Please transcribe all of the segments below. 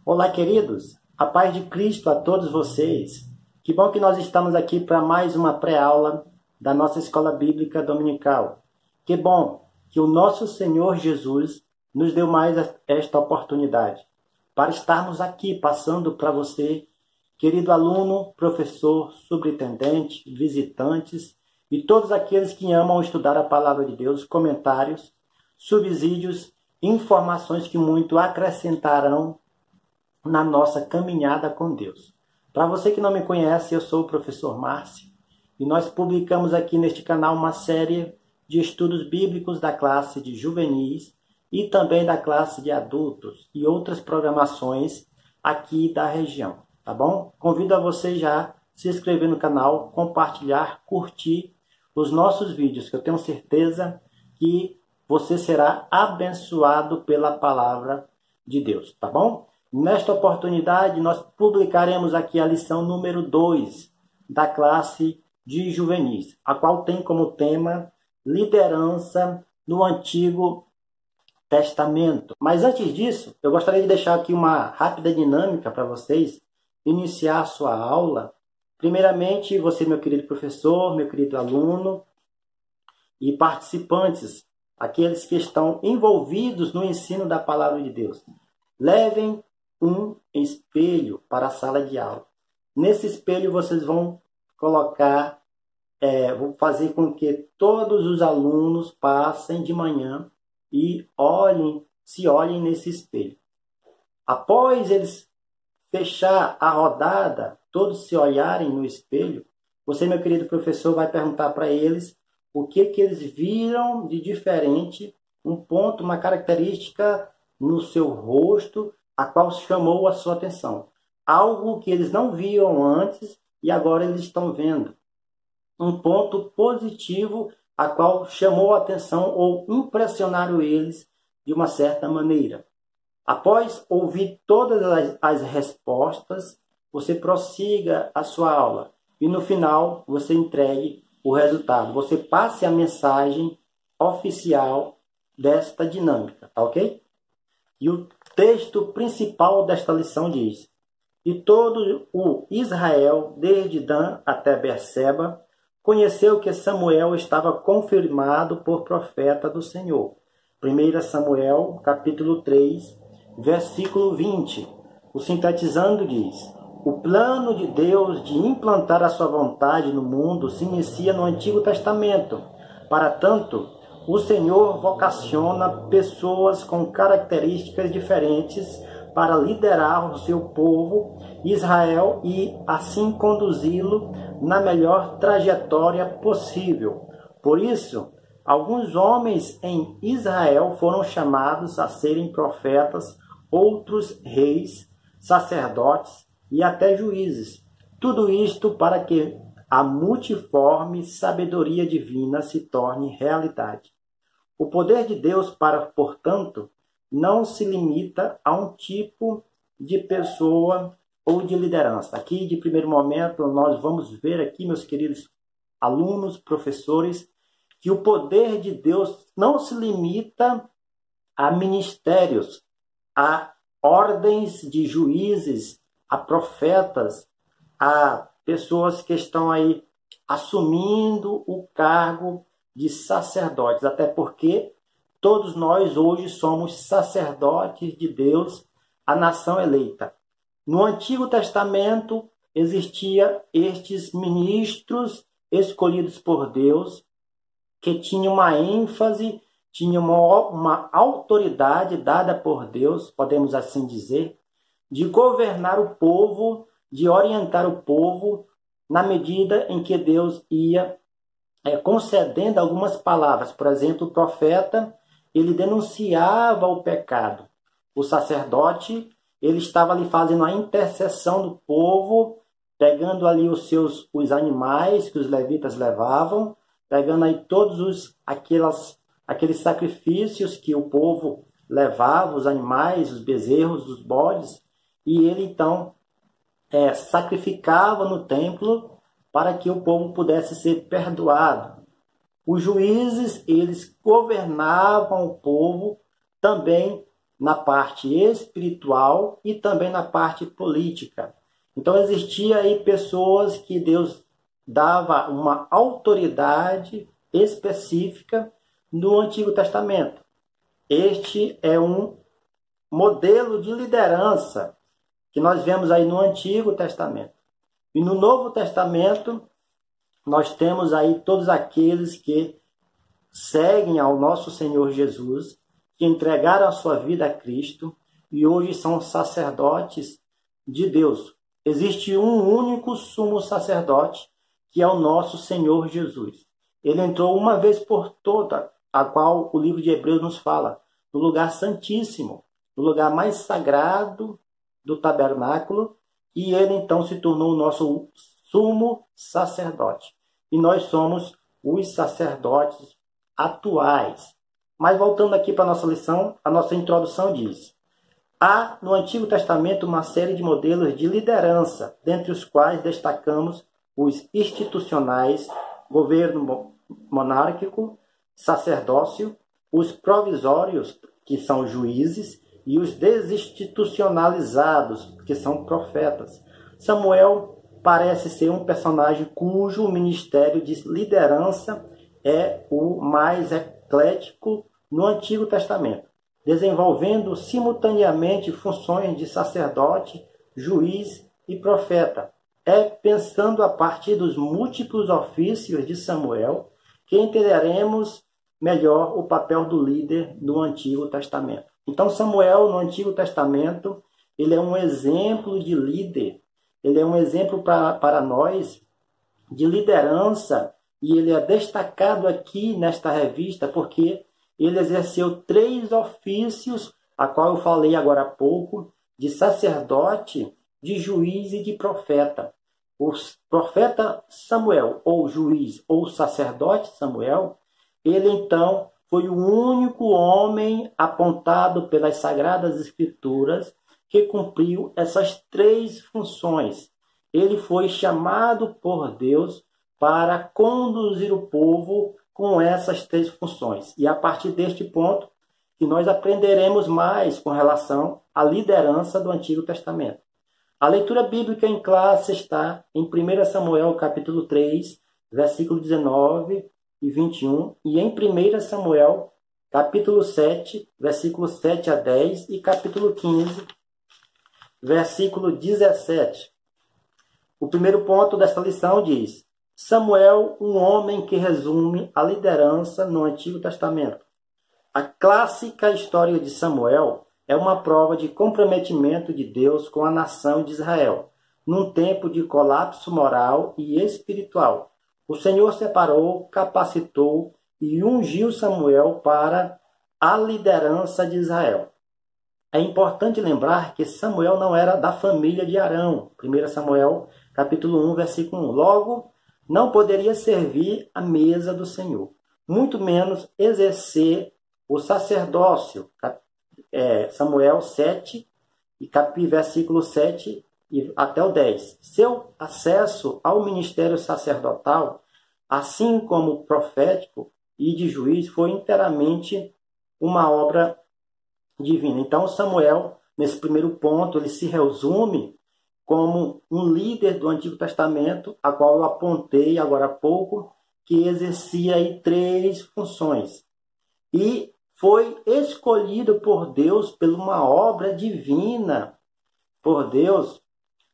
Olá, queridos. A paz de Cristo a todos vocês. Que bom que nós estamos aqui para mais uma pré-aula da nossa Escola Bíblica Dominical. Que bom que o nosso Senhor Jesus nos deu mais esta oportunidade para estarmos aqui passando para você, querido aluno, professor, superintendente, visitantes e todos aqueles que amam estudar a Palavra de Deus, comentários, subsídios, informações que muito acrescentarão na nossa caminhada com Deus. Para você que não me conhece, eu sou o professor Márcio e nós publicamos aqui neste canal uma série de estudos bíblicos da classe de juvenis e também da classe de adultos e outras programações aqui da região, tá bom? Convido a você já se inscrever no canal, compartilhar, curtir os nossos vídeos, que eu tenho certeza que você será abençoado pela palavra de Deus, tá bom? Nesta oportunidade, nós publicaremos aqui a lição número 2 da classe de juvenis, a qual tem como tema liderança no Antigo Testamento. Mas antes disso, eu gostaria de deixar aqui uma rápida dinâmica para vocês iniciar a sua aula. Primeiramente, você, meu querido professor, meu querido aluno e participantes, aqueles que estão envolvidos no ensino da Palavra de Deus, levem um espelho para a sala de aula. Nesse espelho vocês vão colocar, vou fazer com que todos os alunos passem de manhã e se olhem nesse espelho. Após eles fechar a rodada, todos se olharem no espelho, você, meu querido professor, vai perguntar para eles o que eles viram de diferente, um ponto, uma característica no seu rosto, a qual chamou a sua atenção. Algo que eles não viam antes e agora eles estão vendo. Um ponto positivo a qual chamou a atenção ou impressionaram eles de uma certa maneira. Após ouvir todas as respostas, você prossiga a sua aula e no final você entregue o resultado. Você passe a mensagem oficial desta dinâmica, tá ok? E o texto principal desta lição diz: E todo o Israel, desde Dan até Berseba, conheceu que Samuel estava confirmado por profeta do Senhor. 1 Samuel, capítulo 3, versículo 20. O sintetizando diz: O plano de Deus de implantar a sua vontade no mundo se inicia no Antigo Testamento. Para tanto, o Senhor vocaciona pessoas com características diferentes para liderar o seu povo, Israel, e assim conduzi-lo na melhor trajetória possível. Por isso, alguns homens em Israel foram chamados a serem profetas, outros reis, sacerdotes e até juízes. Tudo isto para que a multiforme sabedoria divina se torne realidade. O poder de Deus, portanto, não se limita a um tipo de pessoa ou de liderança. Aqui, de primeiro momento, nós vamos ver aqui, meus queridos alunos, professores, que o poder de Deus não se limita a ministérios, a ordens de juízes, a profetas, a pessoas que estão aí assumindo o cargo de sacerdotes, até porque todos nós hoje somos sacerdotes de Deus, a nação eleita. No Antigo Testamento existia estes ministros escolhidos por Deus, que tinham uma ênfase, tinham uma autoridade dada por Deus, podemos assim dizer, de governar o povo, de orientar o povo, na medida em que Deus ia concedendo algumas palavras. Por exemplo, o profeta, ele denunciava o pecado. O sacerdote, ele estava ali fazendo a intercessão do povo, pegando ali os animais que os levitas levavam, pegando aí todos aqueles sacrifícios que o povo levava, os animais, os bezerros, os bodes, e ele então sacrificava no templo para que o povo pudesse ser perdoado. Os juízes, eles governavam o povo também na parte espiritual e também na parte política. Então existia aí pessoas que Deus dava uma autoridade específica no Antigo Testamento. Este é um modelo de liderança que nós vemos aí no Antigo Testamento. E no Novo Testamento, nós temos aí todos aqueles que seguem ao nosso Senhor Jesus, que entregaram a sua vida a Cristo e hoje são sacerdotes de Deus. Existe um único sumo sacerdote, que é o nosso Senhor Jesus. Ele entrou uma vez por toda, a qual o livro de Hebreus nos fala, no lugar santíssimo, no lugar mais sagrado do tabernáculo, e ele então se tornou o nosso sumo sacerdote. E nós somos os sacerdotes atuais. Mas voltando aqui para a nossa lição, a nossa introdução diz: há no Antigo Testamento uma série de modelos de liderança, dentre os quais destacamos os institucionais, governo monárquico, sacerdócio, os provisórios, que são juízes, e os desinstitucionalizados, que são profetas. Samuel parece ser um personagem cujo ministério de liderança é o mais eclético no Antigo Testamento, desenvolvendo simultaneamente funções de sacerdote, juiz e profeta. É pensando a partir dos múltiplos ofícios de Samuel que entenderemos melhor o papel do líder no Antigo Testamento. Então, Samuel, no Antigo Testamento, ele é um exemplo de líder, ele é um exemplo para nós de liderança, e ele é destacado aqui nesta revista porque ele exerceu 3 ofícios, a qual eu falei agora há pouco, de sacerdote, de juiz e de profeta. O profeta Samuel, ou juiz, ou sacerdote Samuel, ele então foi o único homem apontado pelas Sagradas Escrituras que cumpriu essas 3 funções. Ele foi chamado por Deus para conduzir o povo com essas 3 funções. E a partir deste ponto que nós aprenderemos mais com relação à liderança do Antigo Testamento. A leitura bíblica em classe está em 1 Samuel capítulo 3, versículo 19 e 21, e em 1 Samuel capítulo 7, versículo 7 a 10, e capítulo 15, versículo 17. O primeiro ponto desta lição diz: Samuel, um homem que resume a liderança no Antigo Testamento. A clássica história de Samuel é uma prova de comprometimento de Deus com a nação de Israel, num tempo de colapso moral e espiritual. O Senhor separou, capacitou e ungiu Samuel para a liderança de Israel. É importante lembrar que Samuel não era da família de Arão. 1 Samuel, capítulo 1, versículo 1. Logo, não poderia servir à mesa do Senhor, muito menos exercer o sacerdócio. Samuel 7, versículo 7 e até o 10. Seu acesso ao ministério sacerdotal, assim como profético e de juiz, foi inteiramente uma obra divina. Então, Samuel, nesse primeiro ponto, ele se resume como um líder do Antigo Testamento, a qual eu apontei agora há pouco, que exercia aí 3 funções. E foi escolhido por Deus por uma obra divina, por Deus,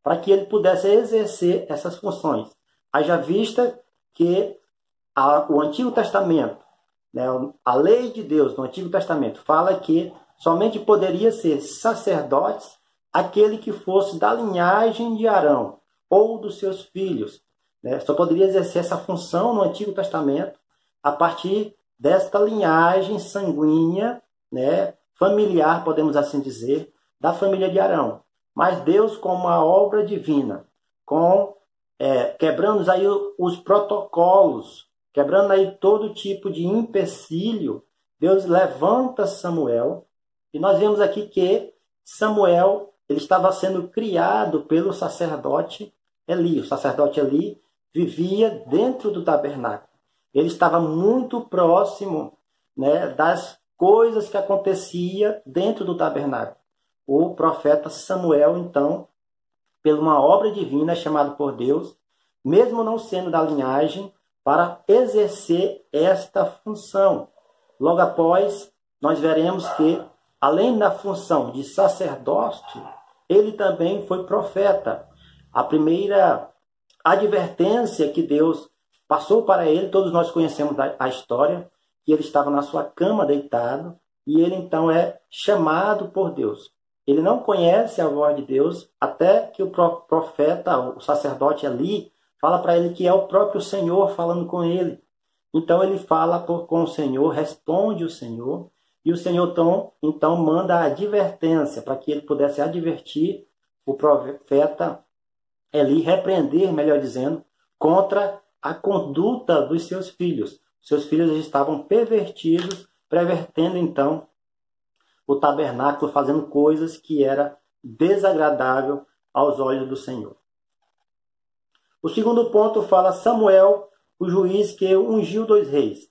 para que ele pudesse exercer essas funções. Haja vista que o Antigo Testamento, né, a lei de Deus no Antigo Testamento, fala que somente poderia ser sacerdotes aquele que fosse da linhagem de Arão ou dos seus filhos. Né? Só poderia exercer essa função no Antigo Testamento a partir desta linhagem sanguínea, né, familiar, podemos assim dizer, da família de Arão. Mas Deus, com uma obra divina, quebrando aí os protocolos, quebrando aí todo tipo de empecilho, Deus levanta Samuel, e nós vemos aqui que Samuel ele estava sendo criado pelo sacerdote Eli. O sacerdote Eli vivia dentro do tabernáculo. Ele estava muito próximo, né, das coisas que acontecia dentro do tabernáculo. O profeta Samuel, então, por uma obra divina, é chamado por Deus, mesmo não sendo da linhagem, para exercer esta função. Logo após, nós veremos que, além da função de sacerdócio, ele também foi profeta. A primeira advertência que Deus passou para ele, todos nós conhecemos a história, que ele estava na sua cama deitado, e ele então é chamado por Deus. Ele não conhece a voz de Deus, até que o profeta, o sacerdote ali, fala para ele que é o próprio Senhor falando com ele. Então ele fala com o Senhor, responde o Senhor, e o Senhor então manda a advertência, para que ele pudesse advertir o profeta Eli, repreender, melhor dizendo, contra a conduta dos seus filhos. Seus filhos estavam pervertidos, pervertendo então o tabernáculo, fazendo coisas que era desagradável aos olhos do Senhor. O segundo ponto fala Samuel, o juiz que ungiu 2 reis.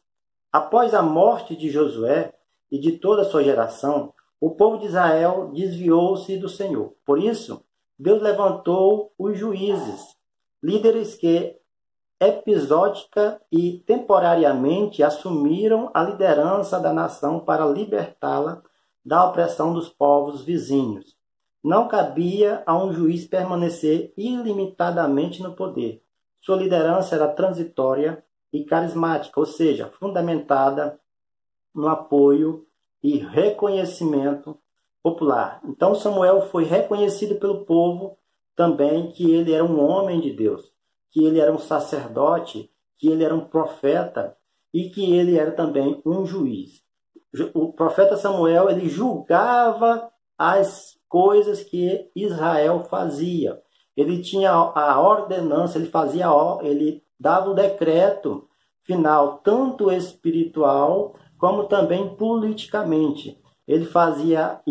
Após a morte de Josué e de toda a sua geração, o povo de Israel desviou-se do Senhor. Por isso, Deus levantou os juízes, líderes que episódica e temporariamente assumiram a liderança da nação para libertá-la da opressão dos povos vizinhos. Não cabia a um juiz permanecer ilimitadamente no poder. Sua liderança era transitória e carismática, ou seja, fundamentada no apoio e reconhecimento popular. Então Samuel foi reconhecido pelo povo também que ele era um homem de Deus, que ele era um sacerdote, que ele era um profeta e que ele era também um juiz. O profeta Samuel, ele julgava as coisas que Israel fazia. Ele tinha a ordenança, ele dava o decreto final, tanto espiritual como também politicamente. Ele fazia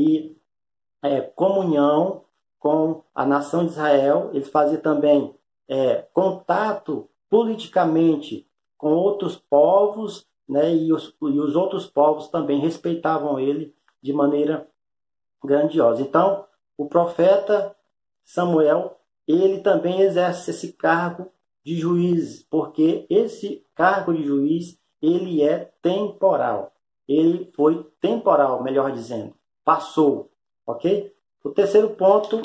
comunhão com a nação de Israel, ele fazia também contato politicamente com outros povos, né, e os outros povos também respeitavam ele de maneira grandiosa. Então, o profeta Samuel, ele também exerce esse cargo de juiz, porque esse cargo de juiz, ele é temporal. Ele foi temporal, melhor dizendo. Passou, ok? O terceiro ponto,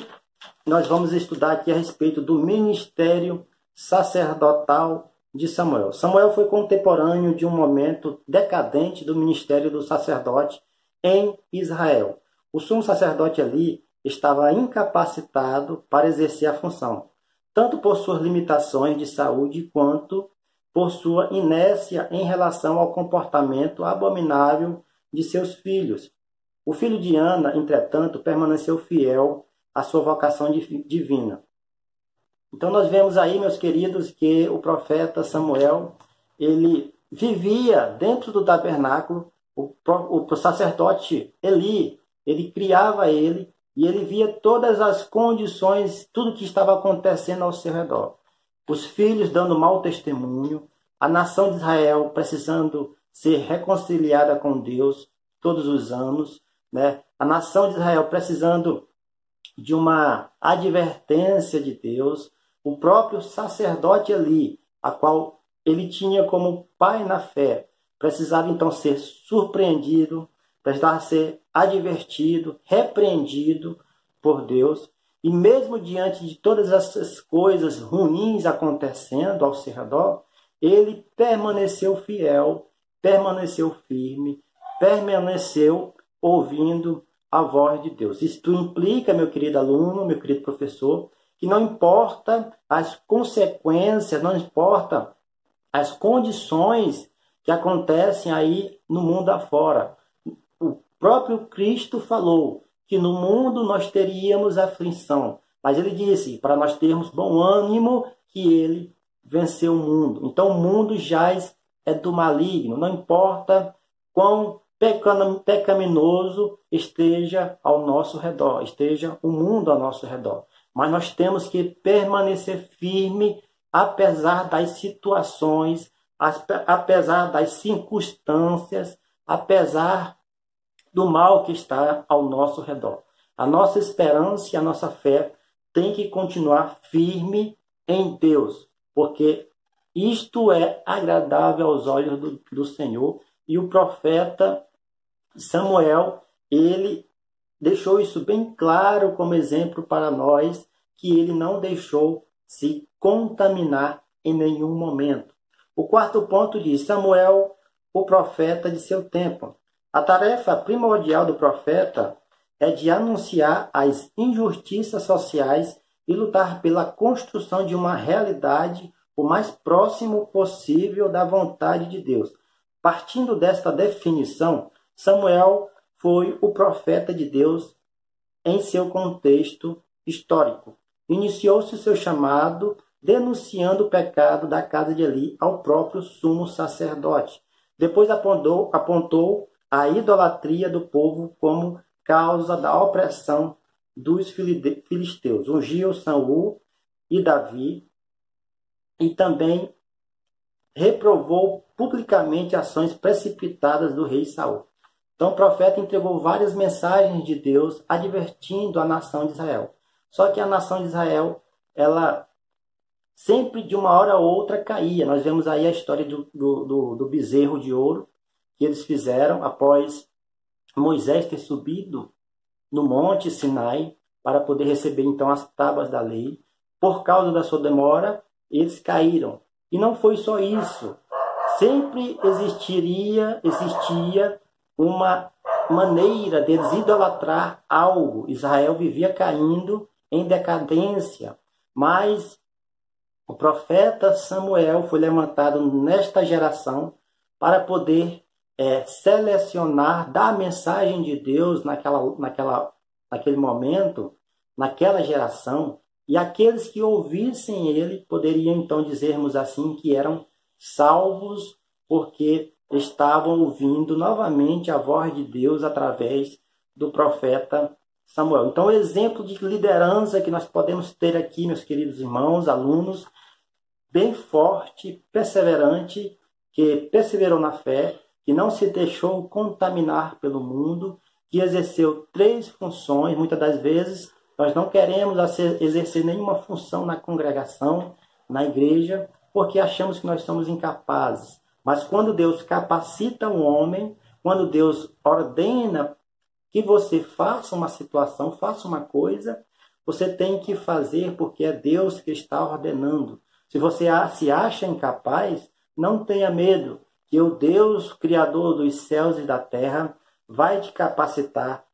nós vamos estudar aqui a respeito do ministério sacerdotal de Samuel. Samuel foi contemporâneo de um momento decadente do ministério do sacerdote em Israel. O sumo sacerdote ali estava incapacitado para exercer a função, tanto por suas limitações de saúde quanto por sua inércia em relação ao comportamento abominável de seus filhos. O filho de Ana, entretanto, permaneceu fiel à sua vocação divina. Então nós vemos aí, meus queridos, que o profeta Samuel, ele vivia dentro do tabernáculo, o sacerdote Eli, ele criava ele, e ele via todas as condições, tudo que estava acontecendo ao seu redor. Os filhos dando mau testemunho, a nação de Israel precisando ser reconciliada com Deus todos os anos, né? A nação de Israel precisando de uma advertência de Deus, o próprio sacerdote Eli, a qual ele tinha como pai na fé, precisava então ser surpreendido, precisava ser advertido, repreendido por Deus. E mesmo diante de todas essas coisas ruins acontecendo ao seu redor, ele permaneceu fiel, permaneceu firme, permaneceu ouvindo a voz de Deus. Isto implica, meu querido aluno, meu querido professor, que não importa as consequências, não importa as condições que acontecem aí no mundo afora. O próprio Cristo falou que no mundo nós teríamos aflição, mas ele disse para nós termos bom ânimo que ele venceu o mundo. Então o mundo jaz do maligno, não importa quão pecaminoso esteja ao nosso redor, esteja o mundo ao nosso redor. Mas nós temos que permanecer firme, apesar das situações, apesar das circunstâncias, apesar do mal que está ao nosso redor. A nossa esperança e a nossa fé tem que continuar firme em Deus, porque isto é agradável aos olhos do Senhor. E o profeta Samuel, ele deixou isso bem claro como exemplo para nós, que ele não deixou se contaminar em nenhum momento. O quarto ponto diz: Samuel, o profeta de seu tempo. A tarefa primordial do profeta é de anunciar as injustiças sociais e lutar pela construção de uma realidade o mais próximo possível da vontade de Deus. Partindo desta definição, Samuel foi o profeta de Deus em seu contexto histórico. Iniciou-se seu chamado denunciando o pecado da casa de Eli ao próprio sumo sacerdote. Depois apontou a idolatria do povo como causa da opressão dos filisteus. Ungiu Saul e Davi e também reprovou publicamente ações precipitadas do rei Saul. Então o profeta entregou várias mensagens de Deus advertindo a nação de Israel. Só que a nação de Israel, ela sempre de uma hora a outra caía. Nós vemos aí a história do bezerro de ouro que eles fizeram após Moisés ter subido no monte Sinai para poder receber então as tábuas da lei. Por causa da sua demora, eles caíram. E não foi só isso. Sempre existia uma maneira de idolatrar algo. Israel vivia caindo em decadência. Mas o profeta Samuel foi levantado nesta geração para poder selecionar, dar a mensagem de Deus naquele momento, naquela geração, e aqueles que ouvissem ele poderiam então dizermos assim que eram salvos porque estavam ouvindo novamente a voz de Deus através do profeta Samuel. Então, o exemplo de liderança que nós podemos ter aqui, meus queridos irmãos, alunos, bem forte, perseverante, que perseverou na fé, que não se deixou contaminar pelo mundo, que exerceu 3 funções. Muitas das vezes nós não queremos exercer nenhuma função na congregação, na igreja, porque achamos que nós somos incapazes. Mas quando Deus capacita um homem, quando Deus ordena que você faça uma situação, faça uma coisa, você tem que fazer porque é Deus que está ordenando. Se você se acha incapaz, não tenha medo, que o Deus, Criador dos céus e da terra, vai te capacitar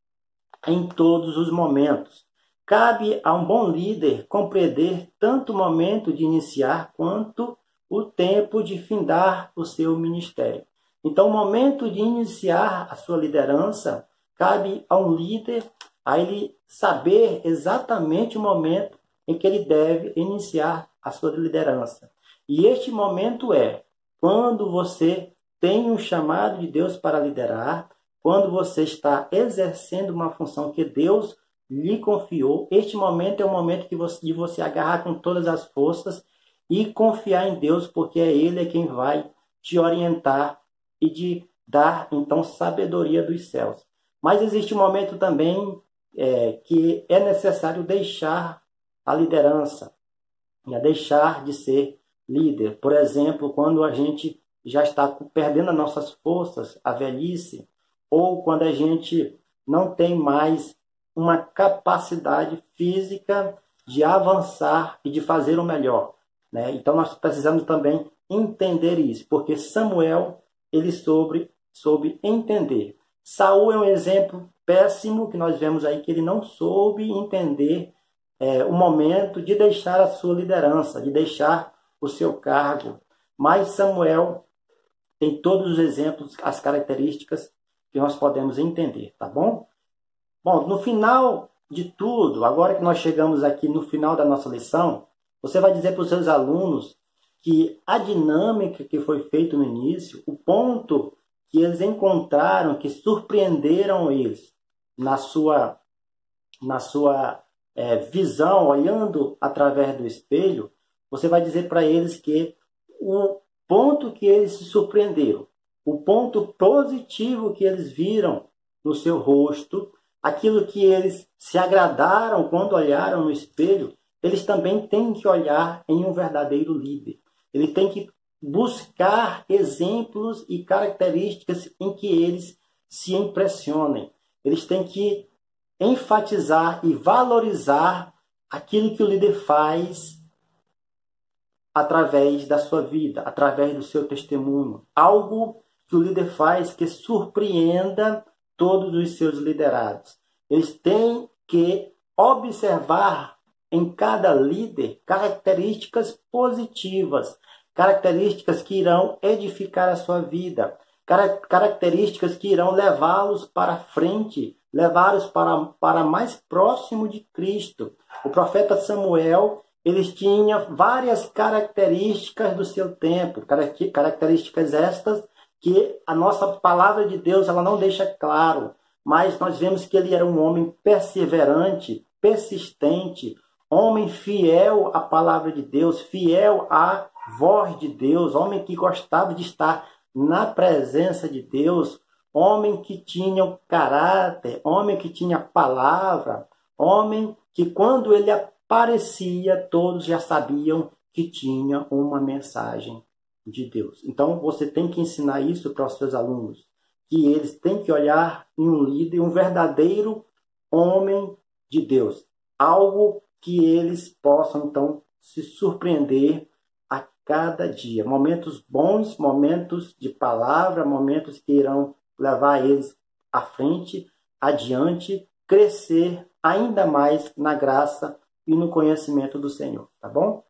em todos os momentos. Cabe a um bom líder compreender tanto o momento de iniciar quanto o tempo de findar o seu ministério. Então, o momento de iniciar a sua liderança, cabe a um líder a ele saber exatamente o momento em que ele deve iniciar a sua liderança. E este momento é quando você tem um chamado de Deus para liderar, quando você está exercendo uma função que Deus lhe confiou. Este momento é o momento de você agarrar com todas as forças e confiar em Deus, porque é Ele quem vai te orientar e te dar, então, sabedoria dos céus. Mas existe um momento também que é necessário deixar a liderança, deixar de ser líder. Por exemplo, quando a gente já está perdendo as nossas forças, a velhice, ou quando a gente não tem mais uma capacidade física de avançar e de fazer o melhor, né? Então nós precisamos também entender isso, porque Samuel ele soube entender. Saul é um exemplo péssimo que nós vemos aí, que ele não soube entender o momento de deixar a sua liderança, de deixar o seu cargo. Mas Samuel tem todos os exemplos, as características que nós podemos entender, tá bom? Bom, no final de tudo, agora que nós chegamos aqui no final da nossa lição, você vai dizer para os seus alunos que a dinâmica que foi feita no início, o ponto que eles encontraram, que surpreenderam eles na sua visão, olhando através do espelho, você vai dizer para eles que o ponto que eles se surpreenderam, o ponto positivo que eles viram no seu rosto, aquilo que eles se agradaram quando olharam no espelho, eles também têm que olhar em um verdadeiro líder. Ele tem que buscar exemplos e características em que eles se impressionem. Eles têm que enfatizar e valorizar aquilo que o líder faz através da sua vida, através do seu testemunho. Algo que o líder faz que surpreenda todos os seus liderados. Eles têm que observar em cada líder características positivas, características que irão edificar a sua vida, características que irão levá-los para frente, levá-los para mais próximo de Cristo. O profeta Samuel, eles tinham várias características do seu tempo, características estas que a nossa palavra de Deus ela não deixa claro, mas nós vemos que ele era um homem perseverante, persistente, homem fiel à palavra de Deus, fiel à voz de Deus, homem que gostava de estar na presença de Deus, homem que tinha caráter, homem que tinha palavra, homem que quando ele aparecia, todos já sabiam que tinha uma mensagem de Deus. Então, você tem que ensinar isso para os seus alunos, que eles têm que olhar em um líder, um verdadeiro homem de Deus, algo que eles possam, então, se surpreender a cada dia. Momentos bons, momentos de palavra, momentos que irão levar eles à frente, adiante, crescer ainda mais na graça e no conhecimento do Senhor, tá bom?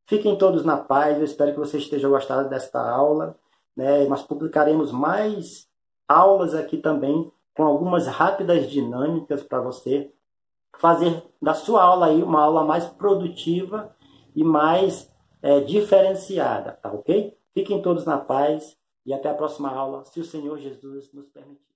Fiquem todos na paz, eu espero que vocês estejam gostando desta aula, né? Nós publicaremos mais aulas aqui também, com algumas rápidas dinâmicas para você fazer da sua aula aí uma aula mais produtiva e mais diferenciada, tá ok? Fiquem todos na paz e até a próxima aula, se o Senhor Jesus nos permitir.